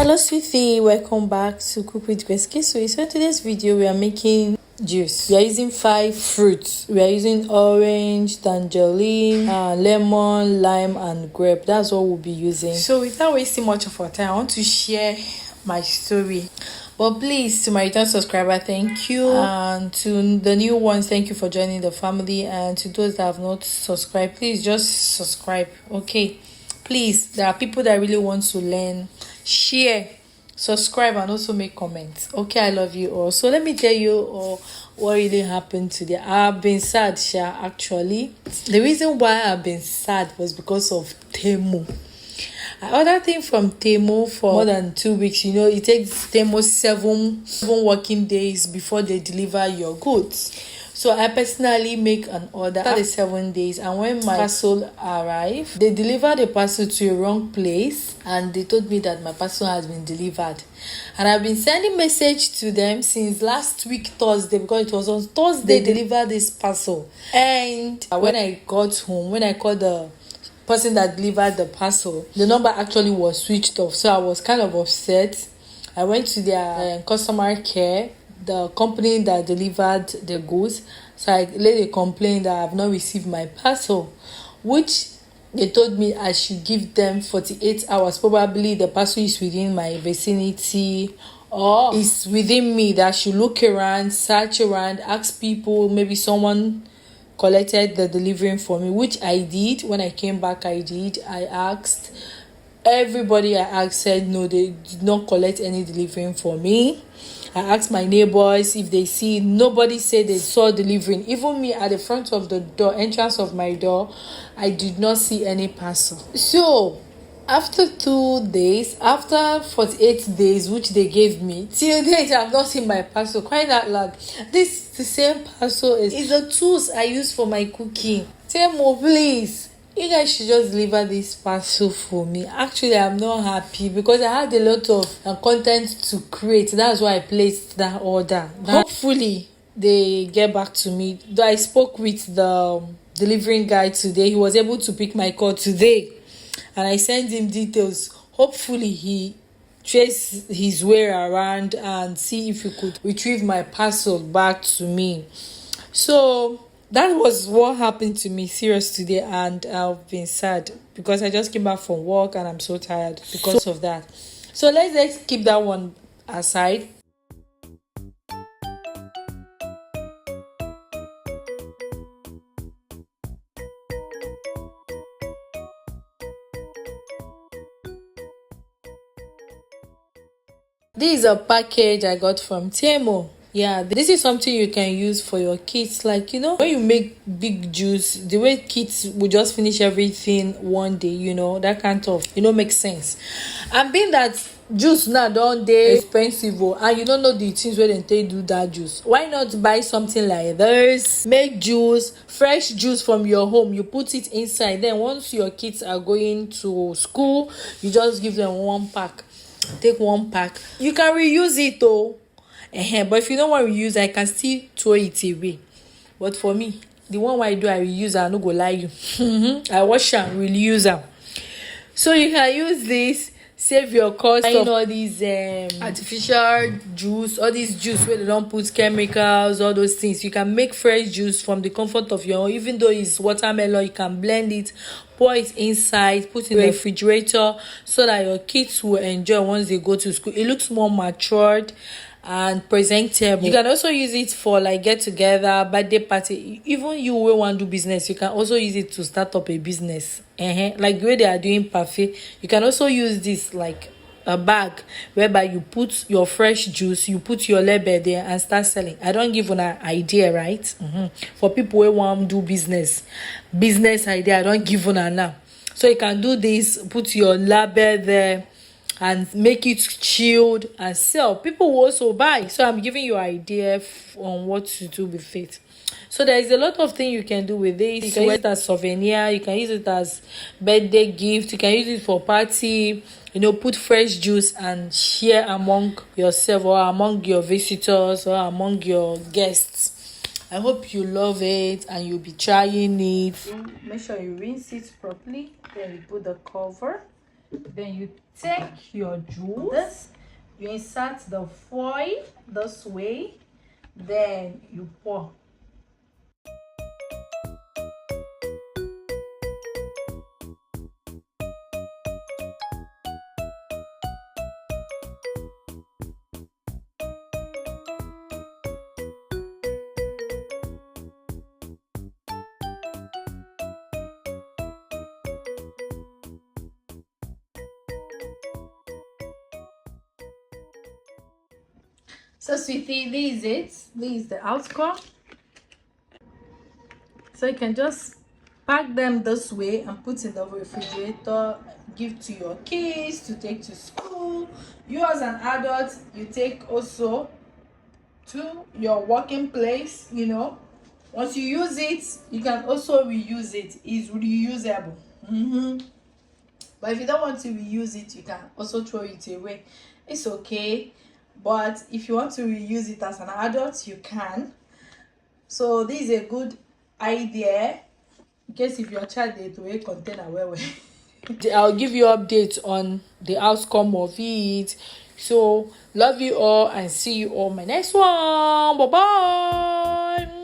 Hello sweetie, welcome back to Cook with Grace. So in today's video we are making juice. We are using 5 fruits. We are using orange, tangerine, lemon, lime and grape. That's what we'll be using. So without wasting much of our time, I want to share my story. But please, to my return subscriber, thank you, and to the new ones, thank you for joining the family, and to those that have not subscribed, please just subscribe. Okay, please, there are people that really want to learn. Share, subscribe, and also make comments. Okay, I love you all. So let me tell you all what really happened today. I've been sad, actually. The reason why I've been sad was because of Temu. I ordered things from Temu for more than 2 weeks. You know, it takes Temu seven working days before they deliver your goods. So I personally make an order after the 7 days, and when my parcel arrived, they delivered the parcel to a wrong place, and they told me that my parcel has been delivered. And I've been sending message to them since last week Thursday, because it was on Thursday they delivered this parcel. And when I got home, when I called the person that delivered the parcel, the number actually was switched off. So I was kind of upset. I went to their customer care, the company that delivered the goods. So I laid a complaint that I have not received my parcel, which they told me I should give them 48 hours. Probably the parcel is within my vicinity or it's within me, that I should look around, search around, ask people, maybe someone collected the delivery for me, which I did. When I came back, I asked everybody. I asked said no, they did not collect any delivery for me. I asked my neighbors if they see. Nobody said they saw delivering. Even me, at the front of the door, entrance of my door, I did not see any parcel. So after 2 days, after 48 days which they gave me, till date I have not seen my parcel. Quite that loud. This the same parcel is the tools I use for my cooking. Temo, please, you guys should just deliver this parcel for me. Actually, I'm not happy because I had a lot of content to create. That's why I placed that order. Hopefully they get back to me. Though I spoke with the delivering guy today, he was able to pick my call today, and I sent him details. Hopefully he trace his way around and see if he could retrieve my parcel back to me. So that was what happened to me serious today, and I've been sad because I just came back from work and I'm so tired because of that. So let's keep that one aside. This is a package I got from Temu. Yeah, this is something you can use for your kids. Like, you know, when you make big juice, the way kids will just finish everything one day, you know, that kind of, makes sense. And being that juice now don't dey expensive, and you don't know the things where they do that juice, why not buy something like this? Make juice, fresh juice from your home, you put it inside. Then once your kids are going to school, you just give them one pack. Take one pack. You can reuse it though. But if you don't want to reuse, I can still throw it away. But for me, the one I do, I reuse. I no go lie you. I wash and reuse them. So you can use this, save your cost of all these artificial juice, all these juice where they don't put chemicals, all those things. You can make fresh juice from the comfort of your own. Even though it's watermelon, you can blend it, pour it inside, put it in the refrigerator so that your kids will enjoy once they go to school. It looks more matured and presentable. You can also use it for like get together, birthday party. Even you will want to do business, you can also use it to start up a business. Like the way they are doing parfait, you can also use this like a bag whereby you put your fresh juice, you put your label there and start selling. I don't give an idea, right? For people who want to do business idea, I don't give one now. So you can do this, put your label there and make it chilled and sell. People will also buy. So I'm giving you an idea on what to do with it. So there is a lot of things you can do with this. You can use it as souvenir, you can use it as birthday gift, you can use it for party. Put fresh juice and share among yourself or among your visitors or among your guests. I hope you love it and you'll be trying it. Make sure you rinse it properly. Then you put the cover. Then you take your juice, you insert the foil this way, then you pour. So sweetie, this is it. This is the outcome. So you can just pack them this way and put in the refrigerator, give to your kids to take to school. You as an adult, you take also to your working place. You know, once you use it, you can also reuse it. It's reusable. But if you don't want to reuse it, you can also throw it away. It's okay. But if you want to reuse it as an adult, you can. So this is a good idea in case if your child dey throw away container well. I'll give you updates on the outcome of it. So love you all and see you on my next one. Bye bye.